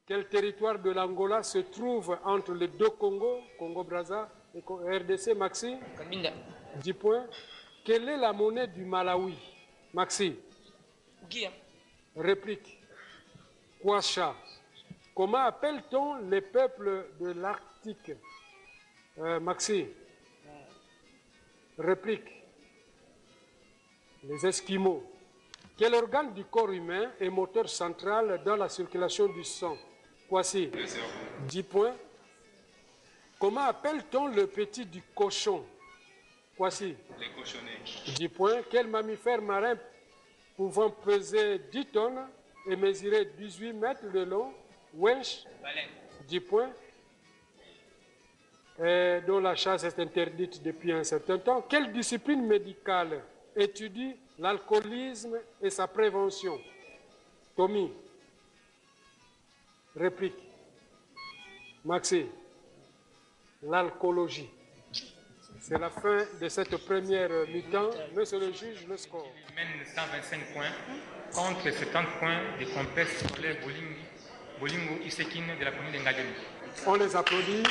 Quel territoire de l'Angola se trouve entre les deux Congos, Congo-Brazza et RDC, Maxi? Kabinda. 10 points. Quelle est la monnaie du Malawi? Maxi. Guia. Réplique. Kwacha. Comment appelle-t-on les peuples de l'Arctique? Maxi. Réplique. Les Esquimaux. Quel organe du corps humain est moteur central dans la circulation du sang? Voici. 10 points. Comment appelle-t-on le petit du cochon? Voici. Les cochonnets. 10 points. Quel mammifère marin pouvant peser 10 tonnes et mesurer 18 mètres de long? Wesh. 10 points. Et dont la chasse est interdite depuis un certain temps. Quelle discipline médicale étudie l'alcoolisme et sa prévention? Tommy. Réplique. Maxi. L'alcoolologie. C'est la fin de cette première mi-temps. Monsieur le juge, le score. Il mène 125 points contre 70 points des complexes scolaires Bolingo Isekine de la commune d'Engadjani. On les applaudit.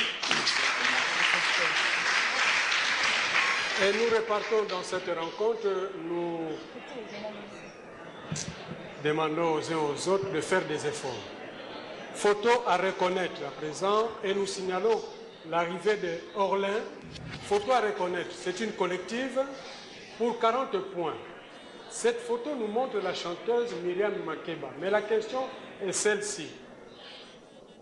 Et nous repartons dans cette rencontre. Nous demandons aux uns aux autres de faire des efforts. Photo à reconnaître à présent et nous signalons l'arrivée de Orlin. Photo à reconnaître, c'est une collective pour 40 points. Cette photo nous montre la chanteuse Myriam Makeba. Mais la question est celle-ci.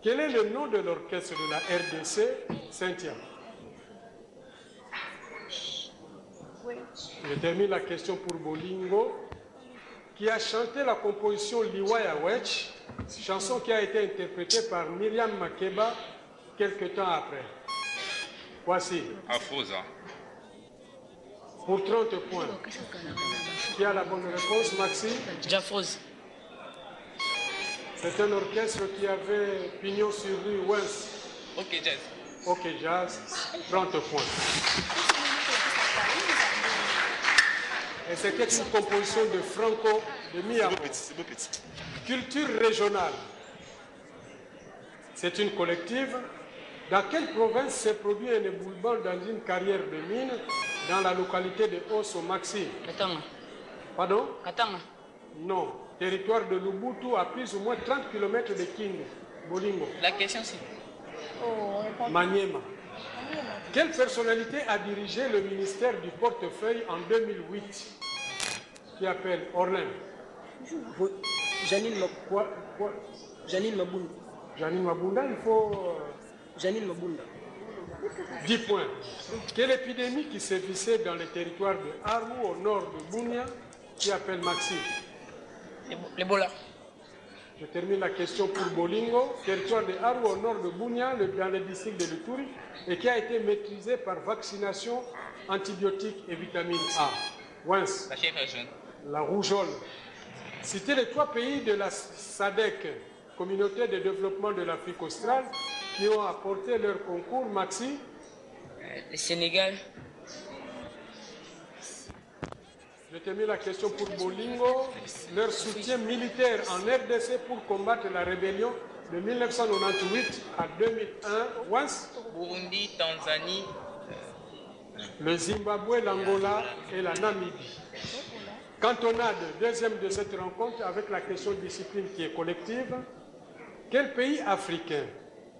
Quel est le nom de l'orchestre de la RDC, Cynthia? Je termine la question pour Bolingo, qui a chanté la composition Liwaya Wech, chanson qui a été interprétée par Myriam Makeba quelques temps après. Voici. Afroza. Pour 30 points. Qui a la bonne réponse, Maxi? Jafrose. C'est un orchestre qui avait pignon sur rue Wens. Ok, Jazz. Ok, Jazz. 30 points. Et c'était une composition de Franco de Miamo. Culture régionale. C'est une collective. Dans quelle province s'est produit un éboulement dans une carrière de mine dans la localité de Osso Maxi? Katanga. Pardon? Katanga. Non. Territoire de Lubutu à plus ou moins 30 km de Kindu. Bolingo. La question c'est... Maniema. Quelle personnalité a dirigé le ministère du portefeuille en 2008? Qui appelle Orlin? Janine Janine Mabunda. Janine Mabunda, il faut... Janine Mabunda. 10 points. Quelle épidémie qui sévissait dans le territoire de Aru au nord de Bunia? Qui appelle Maxi? L'Ebola. Je termine la question pour Bolingo. Territoire de Aru au nord de Bunia, dans le district de Luturi, et qui a été maîtrisé par vaccination, antibiotiques et vitamine A. Wens. La chèvre jaune. La rougeole. Citez les 3 pays de la SADC, Communauté de développement de l'Afrique australe, qui ont apporté leur concours, Maxi. Le Sénégal. Je termine la question pour Bolingo. Leur soutien militaire en RDC pour combattre la rébellion de 1998 à 2001. Wens. Burundi, Tanzanie. Le Zimbabwe, l'Angola et la Namibie. Cantonade, deuxième de cette rencontre avec la question de discipline qui est collective. Quel pays africain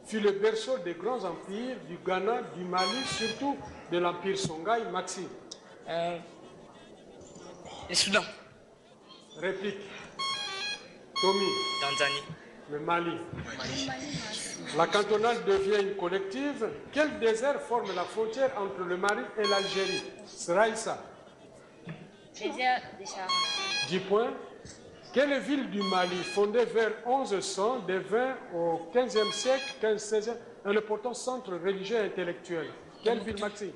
fut le berceau des grands empires du Ghana, du Mali, surtout de l'empire Songhai? Maxi. Le Soudan. Réplique. Tommy. Tanzanie. Le Mali. La cantonale devient une collective. Quel désert forme la frontière entre le Mali et l'Algérie? Sraïsa. Désert des Sahara. 10 points. Quelle ville du Mali, fondée vers 1100, devint au 15e siècle, 15-16e, un important centre religieux et intellectuel? Quelle ville, Maxi?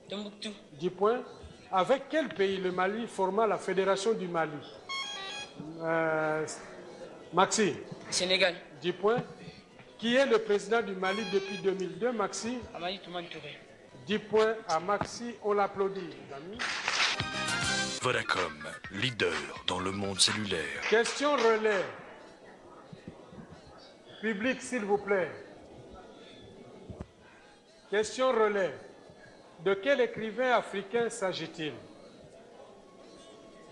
Tombouctou. 10 points. Avec quel pays le Mali forma la Fédération du Mali? Maxi? Sénégal. 10 points. Qui est le président du Mali depuis 2002, Maxi? Amadi Toumane Touré. 10 points à Maxi, on l'applaudit, les amis. Vodacom, leader dans le monde cellulaire. Question relais. Public, s'il vous plaît. Question relais. De quel écrivain africain s'agit-il?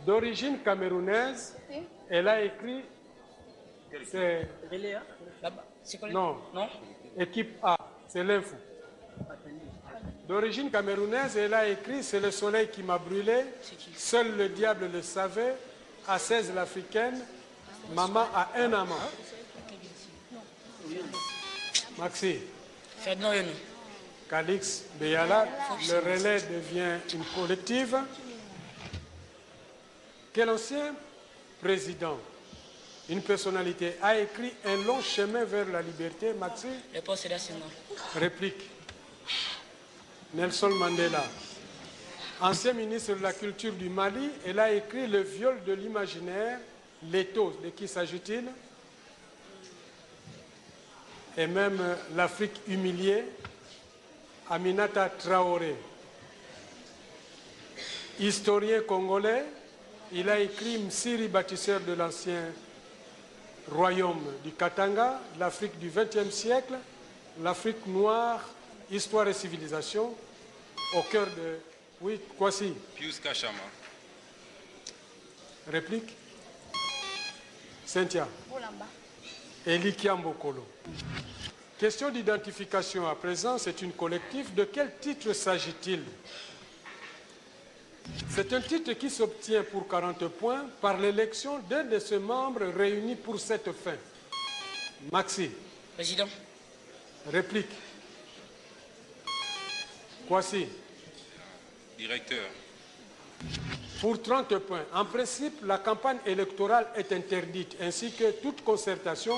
D'origine camerounaise, elle a écrit... C'est... Relais, hein? Là-bas. C'est quoi Non. Non. Équipe A, c'est l'info. D'origine camerounaise, elle a écrit « C'est le soleil qui m'a brûlé, seul le diable le savait, à 16 l'africaine, maman a un amant ». Maxi. Ferdinand Yonou. Calix Beyala, le relais devient une collective. Quel ancien président, une personnalité, a écrit un long chemin vers la liberté, Maxi? Le poste Sédar Senghor. Réplique. Nelson Mandela. Ancien ministre de la Culture du Mali, elle a écrit Le viol de l'imaginaire, l'étau. De qui s'agit-il? Et même l'Afrique humiliée, Aminata Traoré. Historien congolais, il a écrit Msiri, bâtisseur de l'ancien royaume du Katanga, l'Afrique du XXe siècle, l'Afrique noire, histoire et civilisation, au cœur de... Oui, Kwasi. Pius Kachama. Réplique. Cynthia. Eli Kiambokolo. Question d'identification à présent, c'est une collective. De quel titre s'agit-il? C'est un titre qui s'obtient pour 40 points par l'élection d'un de ses membres réunis pour cette fin. Maxi. Président. Réplique. Kwasi. Directeur. Pour 30 points. En principe, la campagne électorale est interdite, ainsi que toute concertation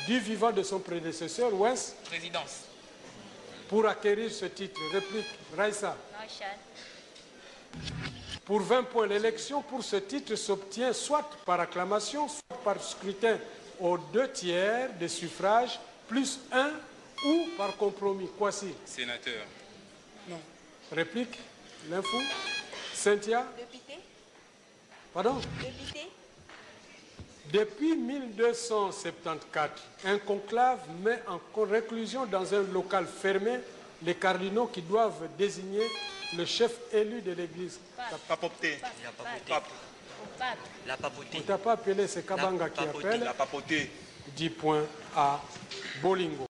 du vivant de son prédécesseur, Wes. Présidence. Pour acquérir ce titre. Réplique. Raissa. Pour 20 points, l'élection pour ce titre s'obtient soit par acclamation, soit par scrutin aux 2/3 des suffrages, plus 1 ou par compromis. Kwasi. Sénateur. Non. Réplique. L'info. Cynthia. Député. Pardon? Député. Depuis 1274, un conclave met en réclusion dans un local fermé les cardinaux qui doivent désigner le chef élu de l'Église. Papauté. La On ne t'a pas appelé, c'est Kabanga qui appelle. 10 points à Bolingo.